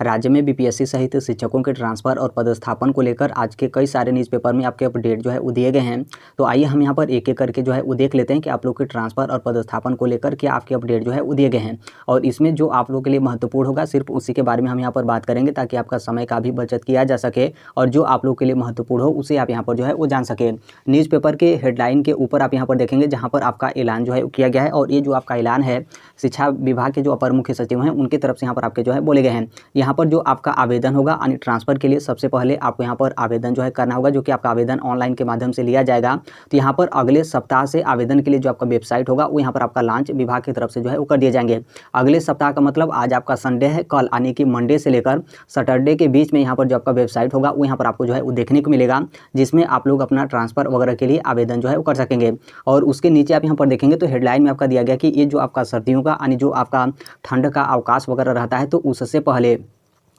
राज्य में बीपीएससी सहित शिक्षकों के ट्रांसफ़र और पदस्थापन को लेकर आज के कई सारे न्यूज़पेपर में आपके अपडेट जो है वो दिए गए हैं। तो आइए हम यहाँ पर एक-एक करके जो है वो देख लेते हैं कि आप लोग के ट्रांसफ़र और पदस्थापन को लेकर क्या आपके अपडेट जो है वो दिए गए हैं। और इसमें जो आप लोगों के लिए महत्वपूर्ण होगा सिर्फ उसी के बारे में हम यहाँ पर बात करेंगे, ताकि आपका समय का भी बचत किया जा सके और जो आप लोग के लिए महत्वपूर्ण हो उसे आप यहाँ पर जो है वो जान सकें। न्यूज़पेपर के हेडलाइन के ऊपर आप यहाँ पर देखेंगे जहाँ पर आपका ऐलान जो है किया गया है, और ये जो आपका ऐलान है शिक्षा विभाग के जो अपर मुख्य सचिव हैं उनकी तरफ से यहाँ पर आपके जो है बोले गए हैं। यहाँ पर जो आपका आवेदन होगा यानी ट्रांसफ़र के लिए सबसे पहले आपको यहाँ पर आवेदन जो है करना होगा, जो कि आपका आवेदन ऑनलाइन के माध्यम से लिया जाएगा। तो यहाँ पर अगले सप्ताह से आवेदन के लिए जो आपका वेबसाइट होगा वो यहाँ पर आपका लॉन्च विभाग की तरफ से जो है वो कर दिए जाएंगे। अगले सप्ताह का मतलब आज आपका संडे है, कल यानी कि मंडे से लेकर सैटरडे के बीच में यहाँ पर जो आपका वेबसाइट होगा वो यहाँ पर आपको जो है वो देखने को मिलेगा, जिसमें आप लोग अपना ट्रांसफ़र वगैरह के लिए आवेदन जो है वो कर सकेंगे। और उसके नीचे आप यहाँ पर देखेंगे तो हेडलाइन में आपका दिया गया कि ये जो आपका सर्दियों का यानी जो आपका ठंड का अवकाश वगैरह रहता है, तो उससे पहले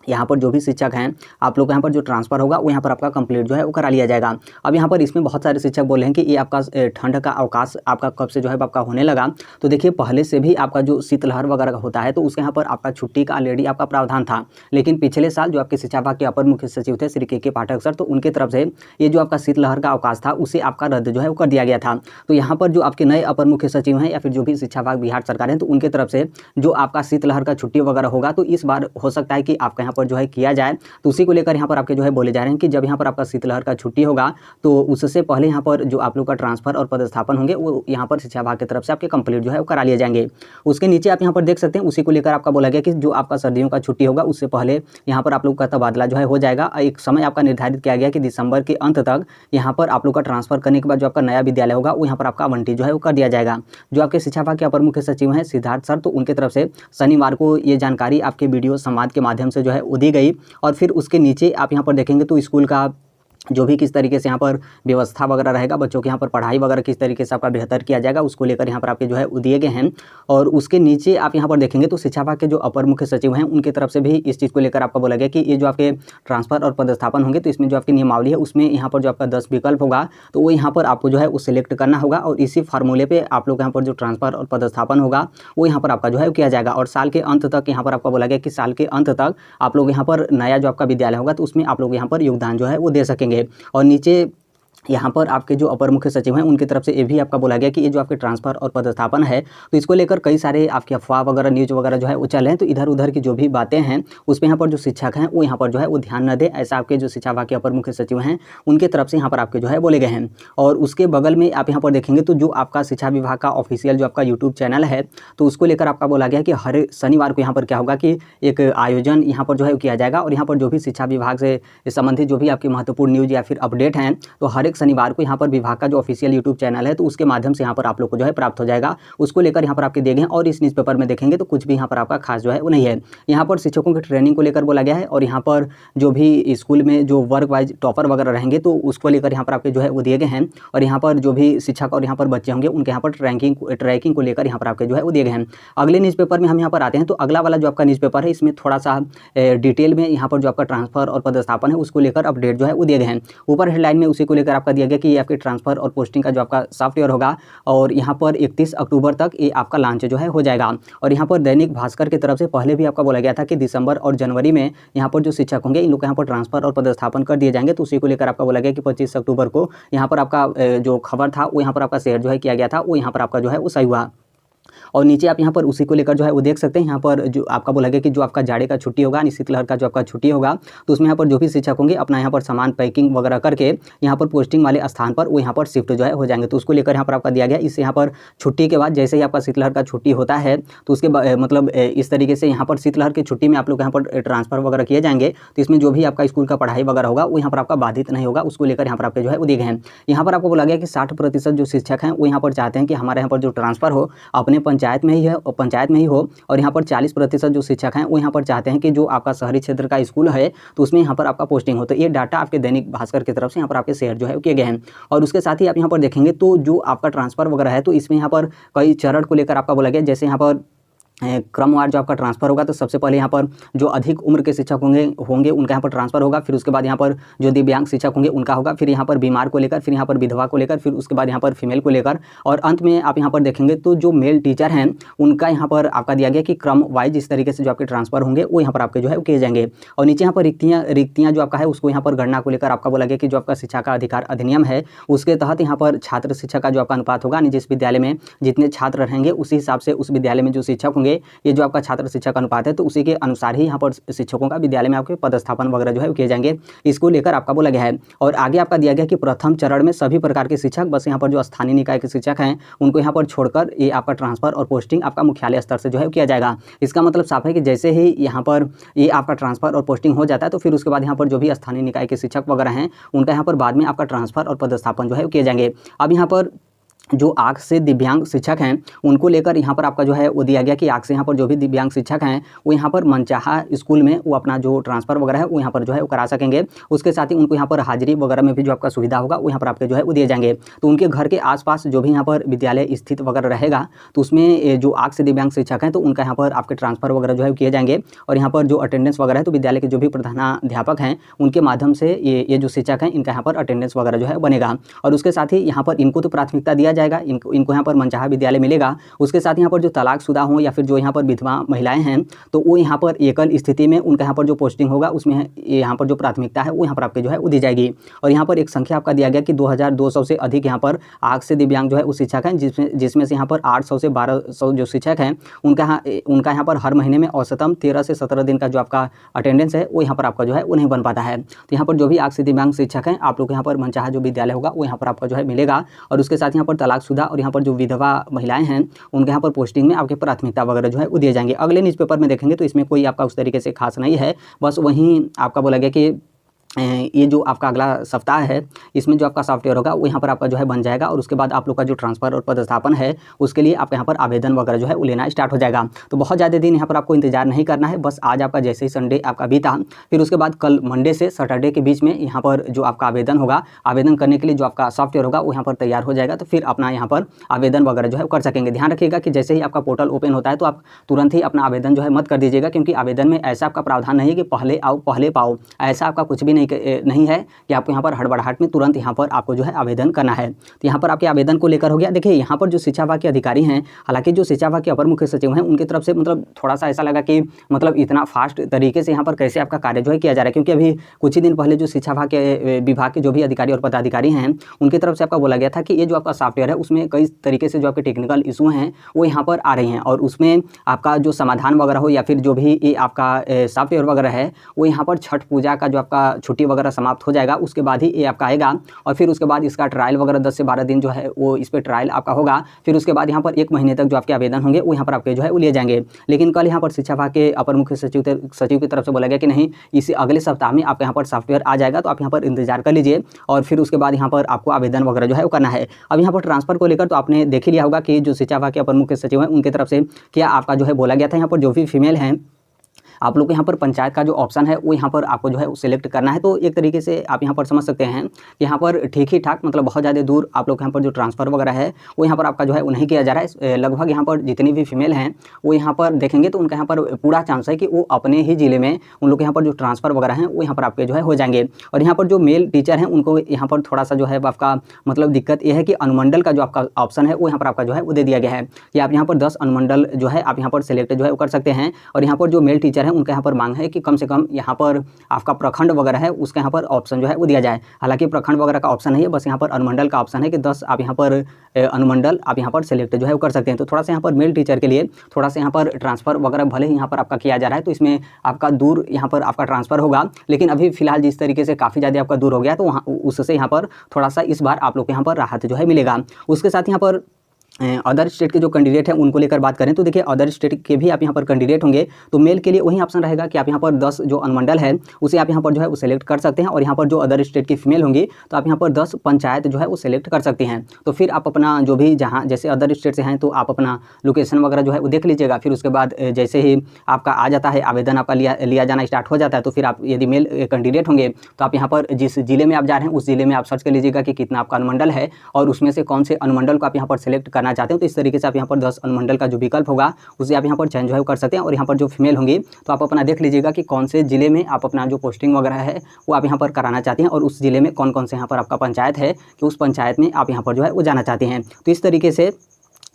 यहाँ पर जो भी शिक्षक हैं आप लोग यहाँ पर जो ट्रांसफ़र होगा वो यहाँ पर आपका कंप्लीट जो है वो करा लिया जाएगा। अब यहाँ पर इसमें बहुत सारे शिक्षक बोले हैं कि ये आपका ठंड का अवकाश आपका कब से जो है आपका होने लगा। तो देखिए पहले से भी आपका जो शीतलहर वगैरह होता है तो उसके यहाँ पर आपका छुट्टी का ऑलरेडी आपका प्रावधान था, लेकिन पिछले साल जो आपके शिक्षा विभाग के अपर मुख्य सचिव थे श्री के पाठक सर, तो उनकी तरफ से ये जो आपका शीतलहर का अवकाश था उसे आपका रद्द जो है वो कर दिया गया था। तो यहाँ पर जो आपके नए अपर मुख्य सचिव हैं या फिर जो भी शिक्षा विभाग बिहार सरकार है, तो उनकी तरफ से जो आपका शीतलहर का छुट्टी वगैरह होगा तो इस बार हो सकता है कि आपका यहाँ पर जो है किया जाए। तो उसी को लेकर यहाँ पर आपके जो है बोले जा रहे हैं कि जब यहाँ पर आपका शीतलहर का छुट्टी होगा तो उससे पहले यहाँ पर जो आप लोग का ट्रांसफ़र और पदस्थापन होंगे वो यहाँ पर शिक्षा विभाग की तरफ से आपके कंप्लीट जो है वो करा लिए जाएंगे। उसके नीचे आप यहाँ पर देख सकते हैं उसी को लेकर आपका बोला गया कि जो आपका सर्दियों का छुट्टी होगा उससे पहले यहाँ पर आप लोग का तबादला जो है हो जाएगा। एक समय आपका निर्धारित किया गया कि दिसंबर के अंत तक यहाँ पर आप लोग का ट्रांसफ़र करने के बाद जो आपका नया विद्यालय होगा वो यहाँ पर आपका आवंटित जो है वो कर दिया जाएगा। जो आपके शिक्षा विभाग के अपर मुख्य सचिव हैं सिद्धार्थ सर, तो उनकी तरफ से शनिवार को ये जानकारी आपके वीडियो संवाद के माध्यम से जो है वो दी गई। और फिर उसके नीचे आप यहाँ पर देखेंगे तो स्कूल का जो भी किस तरीके से यहाँ पर व्यवस्था वगैरह रहेगा, बच्चों के यहाँ पर पढ़ाई वगैरह किस तरीके से आपका बेहतर किया जाएगा, उसको लेकर यहाँ पर आपके जो है दिए गए हैं। और उसके नीचे आप यहाँ पर देखेंगे तो शिक्षा विभाग के जो अपर मुख्य सचिव हैं उनकी तरफ से भी इस चीज़ को लेकर आपका बोला गया कि ये जो आपके ट्रांसफ़र और पदस्थापन होंगे तो इसमें जो आपकी नियमावली है उसमें यहाँ पर जो आपका 10 विकल्प होगा तो वो यहाँ पर आपको जो है वो सिलेक्ट करना होगा, और इसी फार्मूले पर आप लोग यहाँ पर जो ट्रांसफ़र और पदस्थापन होगा वो यहाँ पर आपका जो है किया जाएगा। और साल के अंत तक यहाँ पर आपका बोला गया कि साल के अंत तक आप लोग यहाँ पर नया जो आपका विद्यालय होगा तो उसमें आप लोग यहाँ पर योगदान जो है वो दे सकेंगे। और नीचे यहाँ पर आपके जो अपर मुख्य सचिव हैं उनकी तरफ से ये भी आपका बोला गया कि ये जो आपके ट्रांसफ़र और पदस्थापन है तो इसको लेकर कई सारे आपके अफवाह वगैरह न्यूज़ वगैरह जो है वो चल रहे हैं। तो इधर उधर की जो भी बातें हैं उस पर यहाँ पर जो शिक्षक हैं वो यहाँ पर जो है वो ध्यान न दें, ऐसा आपके जो शिक्षा विभाग के अपर मुख्य सचिव हैं उनकी तरफ से यहाँ पर आपके जो है बोले गए हैं। और उसके बगल में आप यहाँ पर देखेंगे तो जो आपका शिक्षा विभाग का ऑफिशियल जो आपका यूट्यूब चैनल है तो उसको लेकर आपका बोला गया कि हर शनिवार को यहाँ पर क्या होगा कि एक आयोजन यहाँ पर जो है किया जाएगा, और यहाँ पर जो भी शिक्षा विभाग से संबंधित जो भी आपकी महत्वपूर्ण न्यूज़ या फिर अपडेट हैं तो हर एक शनिवार को यहाँ पर विभाग का जो ऑफिशियल यूट्यूब चैनल है तो उसके माध्यम से यहाँ पर आप लोग को जो है प्राप्त हो जाएगा। उसको लेकर यहाँ पर आपके दिए गए हैं। और इस न्यूज़पेपर में देखेंगे तो कुछ भी यहाँ पर आपका खास जो है वो नहीं है। यहाँ पर शिक्षकों की ट्रेनिंग को लेकर बोला गया है, और यहाँ पर जो भी स्कूल में जो वर्क वाइज टॉपर वगैरह रहेंगे तो उसको लेकर यहाँ पर आपके जो है वो दिए गए हैं। और यहाँ पर जो भी शिक्षक और यहाँ पर बच्चे होंगे उनके यहाँ पर ट्रैकिंग को लेकर यहाँ पर आपके जो है वो दिए गए हैं। अगले न्यूज़पेपर में हम यहाँ पर आते हैं तो अगला वाला जो आपका न्यूज़पेपर है इसमें थोड़ा सा डिटेल में यहाँ पर जो आपका ट्रांसफ़र और पदस्थापन है उसको लेकर अपडेट जो है वो दिए गए हैं। ऊपर हेडलाइन में उसी को लेकर आपका दिया गया कि ये आपके ट्रांसफ़र और पोस्टिंग का जो आपका सॉफ्टवेयर होगा और यहाँ पर 31 अक्टूबर तक ये आपका लॉन्च जो है हो जाएगा। और यहाँ पर दैनिक भास्कर की तरफ से पहले भी आपका बोला गया था कि दिसंबर और जनवरी में यहाँ पर जो शिक्षक होंगे इन लोग यहाँ पर ट्रांसफ़र और पदस्थापन कर दिए जाएंगे। तो उसी को लेकर आपका बोला गया कि 25 अक्टूबर को यहाँ पर आपका जो खबर था वो यहाँ पर आपका शेयर जो है किया गया था, वो यहाँ पर आपका जो है वो सही हुआ। और नीचे आप यहाँ पर उसी को लेकर जो है वो देख सकते हैं। यहाँ पर जो आपका बोला गया कि जो आपका जाड़े का छुट्टी होगा, शीतलहर का जो आपका छुट्टी होगा तो उसमें यहाँ पर जो भी शिक्षक होंगे अपना यहाँ पर सामान पैकिंग वगैरह करके यहाँ पर पोस्टिंग वाले स्थान पर वो यहाँ पर शिफ्ट जो है हो जाएंगे। तो उसको लेकर यहाँ पर आपका दिया गया। इससे यहाँ पर छुट्टी के बाद जैसे ही आपका शीतलहर का छुट्टी होता है तो उसके मतलब इस तरीके से यहाँ पर शीतलहर की छुट्टी में आप लोग यहाँ पर ट्रांसफ़र वगैरह किए जाएंगे तो इसमें जो भी आपका स्कूल का पढ़ाई वगैरह होगा वो यहाँ पर आपका बाधित नहीं होगा। उसको लेकर यहाँ पर आपके जो है वो दिए गए हैं। यहाँ पर आपको बोला गया कि 60% जो शिक्षक हैं वो यहाँ पर चाहते हैं कि हमारे यहाँ पर जो ट्रांसफ़र हो अपने पंचायत में ही हो, और यहाँ पर 40% जो शिक्षक हैं वो यहाँ पर चाहते हैं कि जो आपका शहरी क्षेत्र का स्कूल है तो उसमें यहाँ पर आपका पोस्टिंग हो। तो ये डाटा आपके दैनिक भास्कर की तरफ से यहाँ पर आपके शेयर जो है किए गए हैं। और उसके साथ ही आप यहाँ पर देखेंगे तो जो आपका ट्रांसफ़र वगैरह है तो इसमें यहाँ पर कई चरण को लेकर आपका बोला गया। जैसे यहाँ पर क्रमवार जो आपका ट्रांसफ़र होगा, तो सबसे पहले यहाँ पर जो अधिक उम्र के शिक्षक होंगे उनका यहाँ पर ट्रांसफ़र होगा। फिर उसके बाद यहाँ पर जो दिव्यांग शिक्षक होंगे उनका होगा। फिर यहाँ पर बीमार को लेकर, फिर यहाँ पर विधवा को लेकर, फिर उसके बाद यहाँ पर फीमेल को लेकर, और अंत में आप यहाँ पर देखेंगे तो जो मेल टीचर हैं उनका यहाँ पर आपका दिया गया कि क्रम वाइज इस तरीके से जो आपके ट्रांसफ़र होंगे वो यहाँ पर आपके जो है किए जाएंगे। और नीचे यहाँ पर रिक्तियाँ जो आपका है उसको यहाँ पर गणना को लेकर आपका बोला गया कि जो आपका शिक्षा का अधिकार अधिनियम है उसके तहत यहाँ पर छात्र शिक्षक का जो आपका अनुपात होगा, जिस विद्यालय में जितने छात्र रहेंगे उसी हिसाब से उस विद्यालय में जो शिक्षक होंगे, ये जो आपका छात्र शिक्षक अनुपात है, तो उसी के अनुसार ही यहाँ पर शिक्षकों का विद्यालय में आपके पदस्थापन वगैरह जो है किए जाएंगे। इसको लेकर आपका बोला गया है। और आगे आपका दिया गया कि प्रथम चरण में सभी प्रकार के शिक्षक, बस यहाँ पर जो स्थानीय निकाय के शिक्षक हैं उनको यहाँ पर छोड़कर ये आपका ट्रांसफ़र और पोस्टिंग आपका मुख्यालय स्तर से जो है किया जाएगा। इसका मतलब साफ है कि जैसे ही यहाँ पर ये आपका ट्रांसफ़र और पोस्टिंग हो जाता है तो फिर उसके बाद यहाँ पर जो भी स्थानीय निकाय के शिक्षक वगैरह हैं उनका यहाँ पर बाद में आपका ट्रांसफ़र और पदस्थापन जो है किए जाएंगे। अब यहाँ पर जो आँख से दिव्यांग शिक्षक हैं उनको लेकर यहाँ पर आपका जो है वो दिया गया कि आँख से यहाँ पर जो भी दिव्यांग शिक्षक हैं वो यहाँ पर मनचाहा स्कूल में वो अपना जो ट्रांसफ़र वगैरह है वो यहाँ पर जो है वो करा सकेंगे। उसके साथ ही उनको यहाँ पर हाजिरी वगैरह में भी जो आपका सुविधा होगा वो यहाँ पर आपके जो है वो दिए जाएंगे। तो उनके घर के आसपास जो भी यहाँ पर विद्यालय स्थित वगैरह रहेगा तो उसमें जो आँख से दिव्यांग शिक्षक हैं तो उनका यहाँ पर आपके ट्रांसफ़र वगैरह जो है किए जाएंगे। और यहाँ पर जो अटेंडेंस वगैरह है तो विद्यालय के जो भी प्रधानाध्यापक हैं उनके माध्यम से ये जो शिक्षक हैं इनका यहाँ पर अटेंडेंस वगैरह जो है बनेगा। और उसके साथ ही यहाँ पर इनको तो प्राथमिकता दिया जाएगा, इनको यहाँ पर मनचाहा विद्यालय मिलेगा। उसके साथ यहाँ पर जो तलाकशुदा हों या फिर जो यहाँ पर विधवा महिलाएं हैं तो वो यहाँ पर एकल स्थिति में उनका यहाँ पर जो पोस्टिंग होगा उसमें यहाँ पर जो प्राथमिकता है वो यहाँ पर आपके जो है वो दी जाएगी। और यहाँ पर एक संख्या आपका दिया गया कि 2200 से अधिक यहाँ पर आँख से दिव्यांग जो है वो शिक्षक हैं, जिसमें से यहाँ पर 800 से 1200 जो शिक्षक हैं उनका यहाँ पर हर महीने में औसतम 13 से 17 दिन का जो आपका अटेंडेंस है वो यहाँ पर आपका जो है वो नहीं बन पाता है। तो यहाँ पर जो भी आँख से दिव्यांग शिक्षक हैं आप लोग यहाँ पर मनचाहा जो विद्यालय होगा वो यहाँ पर आपका जो है मिलेगा। और उसके साथ यहाँ पर तलाकशुदा और यहाँ पर जो विधवा महिलाएं हैं उनके यहाँ पर पोस्टिंग में आपके प्राथमिकता वगैरह जो है वो दिए जाएंगे। अगले न्यूज़पेपर में देखेंगे तो इसमें कोई आपका उस तरीके से खास नहीं है, बस वहीं आपका बोला गया कि ये जो आपका अगला सप्ताह है इसमें जो आपका सॉफ्टवेयर होगा वो यहाँ पर आपका जो है बन जाएगा। और उसके बाद आप लोग का जो ट्रांसफ़र और पदस्थापन है उसके लिए आप यहाँ पर आवेदन वगैरह जो है वो लेना स्टार्ट हो जाएगा। तो बहुत ज़्यादा दिन यहाँ पर आपको इंतजार नहीं करना है, बस आज आपका जैसे ही संडे आपका बीता फिर उसके बाद कल मंडे से सैटरडे के बीच में यहाँ पर जो आपका आवेदन होगा, आवेदन करने के लिए जो आपका सॉफ्टवेयर होगा वो यहाँ पर तैयार हो जाएगा। तो फिर अपना यहाँ पर आवेदन वगैरह जो है कर सकेंगे। ध्यान रखिएगा कि जैसे ही आपका पोर्टल ओपन होता है तो आप तुरंत ही अपना आवेदन जो है मत कर दीजिएगा, क्योंकि आवेदन में ऐसा आपका प्रावधान नहीं है कि पहले आओ पहले पाओ, ऐसा आपका कुछ भी नहीं है कि आपको यहाँ पर हड़बड़ाहट में तुरंत यहाँ पर आपको जो है आवेदन करना है। तो यहाँ पर आपके आवेदन को लेकर हो गया। देखिए यहाँ पर जो शिक्षा विभाग के अधिकारी हैं, हालांकि जो शिक्षा विभाग के अपर मुख्य सचिव हैं उनकी तरफ से मतलब थोड़ा सा ऐसा लगा कि मतलब इतना फास्ट तरीके से यहाँ पर कैसे आपका कार्य जो है किया जा रहा है, क्योंकि अभी कुछ ही दिन पहले जो शिक्षा विभाग के जो भी अधिकारी और पदाधिकारी हैं उनकी तरफ से आपका बोला गया था कि ये जो आपका सॉफ्टवेयर है उसमें कई तरीके से जो आपके टेक्निकल इशू हैं वो यहाँ पर आ रही हैं, और उसमें आपका जो समाधान वगैरह हो या फिर जो भी ये आपका सॉफ्टवेयर वगैरह है वो यहाँ पर छठ पूजा का जो आपका छुट्टी वगैरह समाप्त हो जाएगा उसके बाद ही ये आपका आएगा। और फिर उसके बाद इसका ट्रायल वगैरह 10 से 12 दिन जो है वो इस पर ट्रायल आपका होगा। फिर उसके बाद यहाँ पर 1 महीने तक जो आपके आवेदन होंगे वो यहाँ पर आपके जो है वो लिए जाएंगे। लेकिन कल यहाँ पर शिक्षा विभाग के अपर मुख्य सचिव की तरफ से बोला गया कि नहीं, इसी अगले सप्ताह में आपके यहाँ पर सॉफ्टवेयर आ जाएगा, तो आप यहाँ पर इंतजार कर लीजिए और फिर उसके बाद यहाँ पर आपको आवेदन वगैरह जो है वो करना है। अब यहाँ पर ट्रांसफर को लेकर तो आपने देख ही लिया होगा कि जो शिक्षा विभाग के अपर मुख्य सचिव हैं उनकी तरफ से क्या आपका जो है बोला गया था, यहाँ पर जो भी फीमेल हैं आप लोग को यहाँ पर पंचायत का जो ऑप्शन है वो यहाँ पर आपको जो है सिलेक्ट करना है। तो एक तरीके से आप यहाँ पर समझ सकते हैं कि यहाँ पर ठीक ही ठाक मतलब बहुत ज़्यादा दूर आप लोग यहाँ पर जो ट्रांसफ़र वगैरह है वो यहाँ पर आपका जो है वो नहीं किया जा रहा है। लगभग यहाँ पर जितनी भी फीमेल हैं वो यहाँ पर देखेंगे तो उनका यहाँ पर पूरा चांस है कि वो अपने ही ज़िले में उन लोग यहाँ पर जो ट्रांसफ़र वगैरह हैं वो यहाँ पर आपके जो है हो जाएंगे। और यहाँ पर जो मेल टीचर हैं उनको यहाँ पर थोड़ा सा जो है आपका मतलब दिक्कत ये है कि अनुमंडल का जो आपका ऑप्शन है वो यहाँ पर आपका जो है वो दे दिया गया है कि आप यहाँ पर 10 अनुमंडल जो है आप यहाँ पर सिलेक्ट जो है वो कर सकते हैं। और यहाँ पर जो मेल टीचर हैं उनका यहाँ पर मांग है कि कम से कम यहाँ पर आपका प्रखंड वगैरह है उसका यहाँ पर ऑप्शन जो है वो दिया जाए। हालांकि प्रखंड वगैरह का ऑप्शन नहीं है, बस यहाँ पर अनुमंडल का ऑप्शन है कि 10 आप यहाँ पर अनुमंडल आप यहाँ पर सिलेक्ट जो है वो कर सकते हैं। तो थोड़ा सा यहाँ पर मेल टीचर के लिए थोड़ा सा यहाँ पर ट्रांसफ़र वगैरह भले ही यहाँ पर आपका किया जा रहा है तो इसमें आपका दूर यहाँ पर आपका ट्रांसफ़र होगा, लेकिन अभी फिलहाल जिस तरीके से काफ़ी ज़्यादा आपका दूर हो गया तो वहाँ उससे यहाँ पर थोड़ा सा इस बार आप लोग को यहाँ पर राहत जो है मिलेगा। उसके साथ यहाँ पर अदर स्टेट के जो कैंडिडेट हैं उनको लेकर बात करें तो देखिए अदर स्टेट के भी आप यहाँ पर कैंडिडेट होंगे तो मेल के लिए वही ऑप्शन रहेगा कि आप यहाँ पर 10 जो अनुमंडल है उसे आप यहाँ पर जो है वो सिलेक्ट कर सकते हैं। और यहाँ पर जो अदर स्टेट की फीमेल होंगी तो आप यहाँ पर 10 पंचायत जो है वो सिलेक्ट कर सकती हैं। तो फिर आप अपना जो भी जहाँ जैसे अदर स्टेट से हैं तो आप अपना लोकेशन वगैरह जो है वो देख लीजिएगा। फिर उसके बाद जैसे ही आपका आ जाता है आवेदन आपका लिया जाना स्टार्ट हो जाता है तो फिर आप यदि मेल कैंडिडेट होंगे तो आप यहाँ पर जिस जिले में आप जा रहे हैं उस जिले में आप सर्च कर लीजिएगा कि कितना आपका अनुमंडल है और उसमें से कौन से अनुमंडल को आप यहाँ पर सिलेक्ट करना करना चाहते हैं तो इस तरीके से आप यहाँ पर 10 अनुमंडल का जो विकल्प होगा उसे आप यहाँ पर चेंज जो है कर सकते हैं। और यहाँ पर जो फीमेल होंगी तो आप अपना देख लीजिएगा कि कौन से ज़िले में आप अपना जो पोस्टिंग वगैरह है वो आप यहाँ पर कराना चाहते हैं और उस ज़िले में कौन कौन से यहाँ पर आपका पंचायत है कि उस पंचायत में आप यहाँ पर जो है वो जाना चाहते हैं। तो इस तरीके से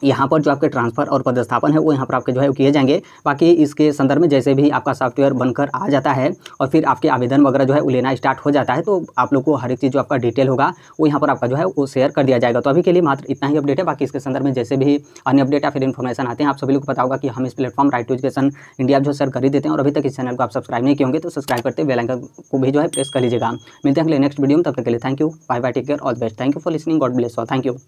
यहाँ पर जो आपके ट्रांसफ़र और पदस्थापन है वो यहाँ पर आपके जो है किए जाएंगे। बाकी इसके संदर्भ में जैसे भी आपका सॉफ्टवेयर बनकर आ जाता है और फिर आपके आवेदन वगैरह जो है वो लेना स्टार्ट हो जाता है तो आप लोग को हर एक चीज़ जो आपका डिटेल होगा वो यहाँ पर आपका जो है वो शेयर कर दिया जाएगा। तो अभी के लिए मात्र इतना ही अपडेट है। बाकी इसके संदर्भ में जैसे भी अन्य अपडेट या फिर इन्फॉर्मेशन आते हैं आप सभी लोग को पता होगा कि हम इस platform right to education India जो शेयर कर ही देते हैं। और अभी तक इस चैनल को आप सब्सक्राइब नहीं किए होंगे तो सब्सक्राइब करते बेल आइकन को भी जो है प्रेस कर लीजिएगा। मिलते हैं अगले नेक्स्ट वीडियो में, तब तक के लिए thank you, bye bye, take care, all the best, thank you for listening, God bless all, thank you.